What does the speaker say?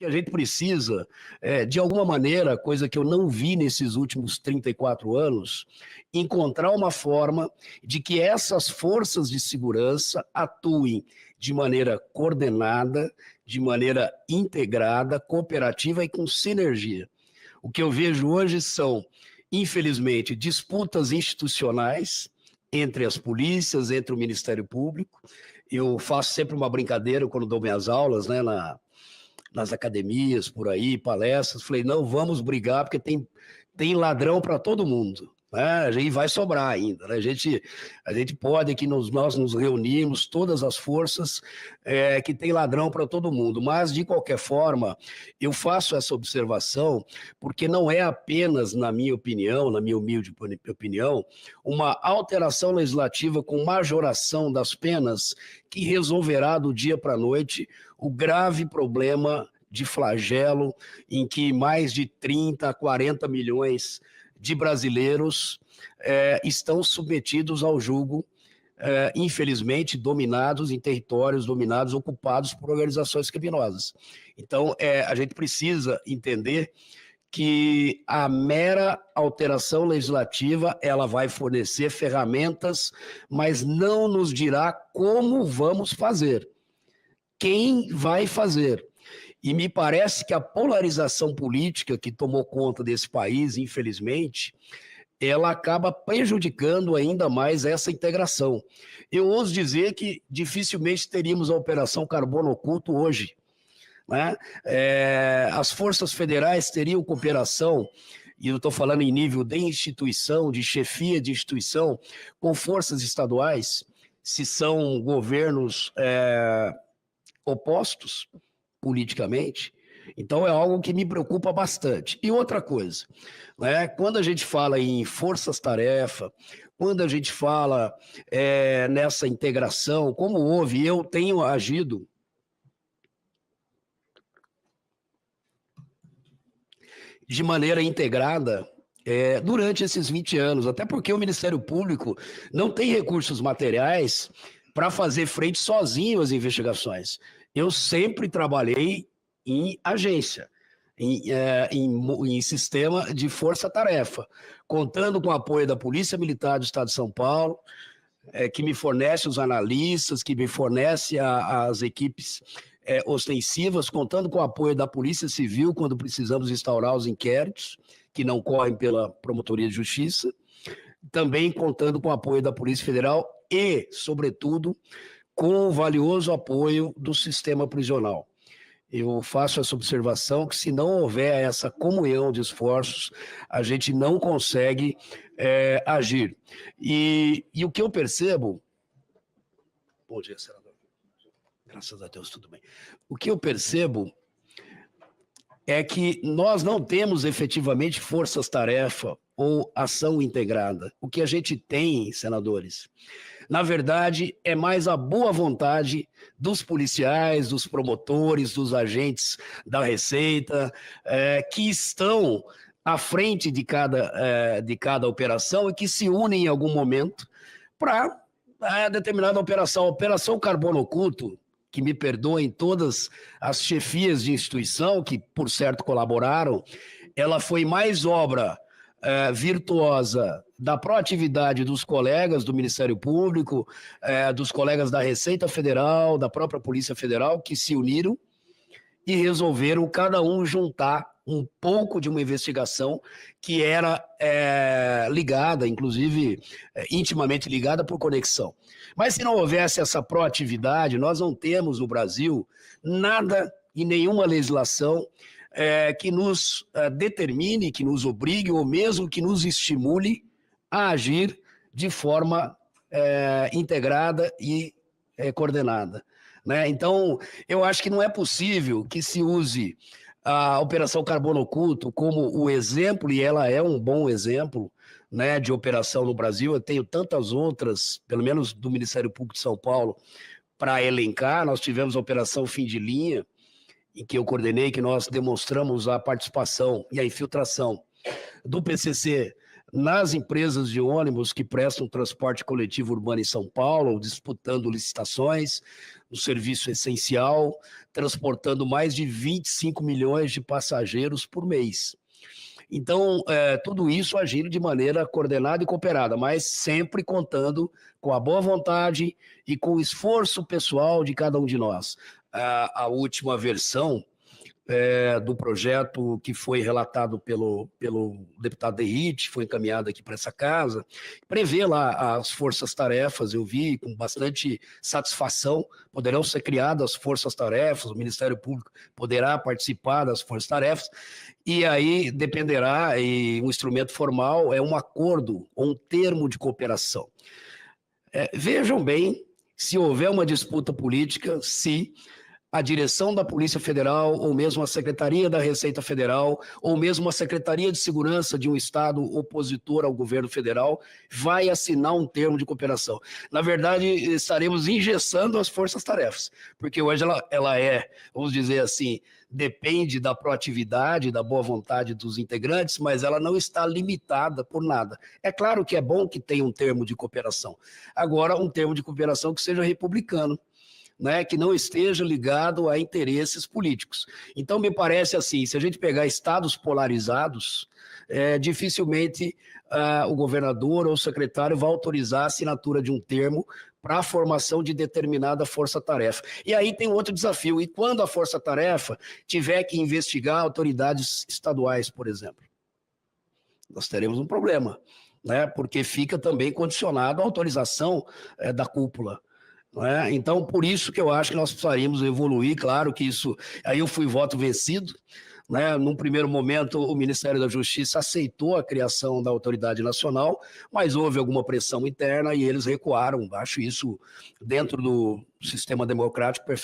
A gente precisa, de alguma maneira, coisa que eu não vi nesses últimos 34 anos, encontrar uma forma de que essas forças de segurança atuem de maneira coordenada, de maneira integrada, cooperativa e com sinergia. O que eu vejo hoje são, infelizmente, disputas institucionais entre as polícias, entre o Ministério Público. Eu faço sempre uma brincadeira quando dou minhas aulas, né, nas academias, por aí, palestras. Falei, não vamos brigar, porque tem ladrão para todo mundo. Né? E vai sobrar ainda. Né? A gente pode aqui, nós nos reunimos, todas as forças, que tem ladrão para todo mundo. Mas, de qualquer forma, eu faço essa observação, porque não é apenas, na minha opinião, na minha humilde opinião, uma alteração legislativa com majoração das penas que resolverá do dia para a noite o grave problema de flagelo em que mais de 30 a 40 milhões de brasileiros estão submetidos ao jugo, infelizmente, dominados em territórios dominados, ocupados por organizações criminosas. Então, a gente precisa entender que a mera alteração legislativa ela vai fornecer ferramentas, mas não nos dirá como vamos fazer. Quem vai fazer? E me parece que a polarização política que tomou conta desse país, infelizmente, ela acaba prejudicando ainda mais essa integração. Eu ouso dizer que dificilmente teríamos a Operação Carbono Oculto hoje. Né? As forças federais teriam cooperação, e eu estou falando em nível de instituição, de chefia de instituição, com forças estaduais, se são governos opostos politicamente. Então é algo que me preocupa bastante. E outra coisa, né, quando a gente fala em forças-tarefa, quando a gente fala nessa integração, como houve, eu tenho agido de maneira integrada durante esses 20 anos, até porque o Ministério Público não tem recursos materiais para fazer frente sozinho às investigações. Eu sempre trabalhei em agência, em sistema de força-tarefa, contando com o apoio da Polícia Militar do Estado de São Paulo, que me fornece os analistas, que me fornece as equipes ostensivas, contando com o apoio da Polícia Civil, quando precisamos instaurar os inquéritos, que não correm pela Promotoria de Justiça, também contando com o apoio da Polícia Federal e, sobretudo, com o valioso apoio do sistema prisional. Eu faço essa observação que se não houver essa comunhão de esforços, a gente não consegue agir. E o que eu percebo... Bom dia, senador. Graças a Deus, tudo bem. O que eu percebo é que nós não temos efetivamente forças-tarefa ou ação integrada. O que a gente tem, senadores, na verdade, é mais a boa vontade dos policiais, dos promotores, dos agentes da Receita, que estão à frente de cada operação e que se unem em algum momento para determinada operação. A Operação Carbono Oculto, que me perdoem todas as chefias de instituição que, por certo, colaboraram, ela foi mais obra virtuosa da proatividade dos colegas do Ministério Público, dos colegas da Receita Federal, da própria Polícia Federal, que se uniram e resolveram cada um juntar um pouco de uma investigação que era ligada, inclusive intimamente ligada por conexão. Mas se não houvesse essa proatividade, nós não temos no Brasil nada e nenhuma legislação que nos determine, que nos obrigue, ou mesmo que nos estimule a agir de forma integrada e coordenada. Né? Então, eu acho que não é possível que se use a Operação Carbono Oculto como o exemplo, e ela é um bom exemplo, né, de operação no Brasil. Eu tenho tantas outras, pelo menos do Ministério Público de São Paulo, para elencar. Nós tivemos a Operação Fim de Linha, em que eu coordenei, que nós demonstramos a participação e a infiltração do PCC nas empresas de ônibus que prestam transporte coletivo urbano em São Paulo, disputando licitações, um serviço essencial, transportando mais de 25 milhões de passageiros por mês. Então, tudo isso agindo de maneira coordenada e cooperada, mas sempre contando com a boa vontade e com o esforço pessoal de cada um de nós. A última versão do projeto que foi relatado pelo deputado Derrite, foi encaminhado aqui para essa casa, prevê lá as forças-tarefas, eu vi com bastante satisfação, poderão ser criadas as forças-tarefas, o Ministério Público poderá participar das forças-tarefas, e aí dependerá, e um instrumento formal é um acordo ou um termo de cooperação. Vejam bem, se houver uma disputa política, se a direção da Polícia Federal, ou mesmo a Secretaria da Receita Federal, ou mesmo a Secretaria de Segurança de um estado opositor ao governo federal, vai assinar um termo de cooperação. Na verdade, estaremos engessando as forças-tarefas, porque hoje ela vamos dizer assim, depende da proatividade, da boa vontade dos integrantes, mas ela não está limitada por nada. É claro que é bom que tenha um termo de cooperação. Agora, um termo de cooperação que seja republicano, né, que não esteja ligado a interesses políticos. Então, me parece assim, se a gente pegar estados polarizados, dificilmente o governador ou o secretário vai autorizar a assinatura de um termo para a formação de determinada força-tarefa. E aí tem outro desafio, e quando a força-tarefa tiver que investigar autoridades estaduais, por exemplo? Nós teremos um problema, né, porque fica também condicionado à autorização da cúpula. Então, por isso que eu acho que nós precisaríamos evoluir, claro que isso, aí eu fui voto vencido, né? Num primeiro momento o Ministério da Justiça aceitou a criação da autoridade nacional, mas houve alguma pressão interna e eles recuaram, acho isso dentro do sistema democrático perfeito.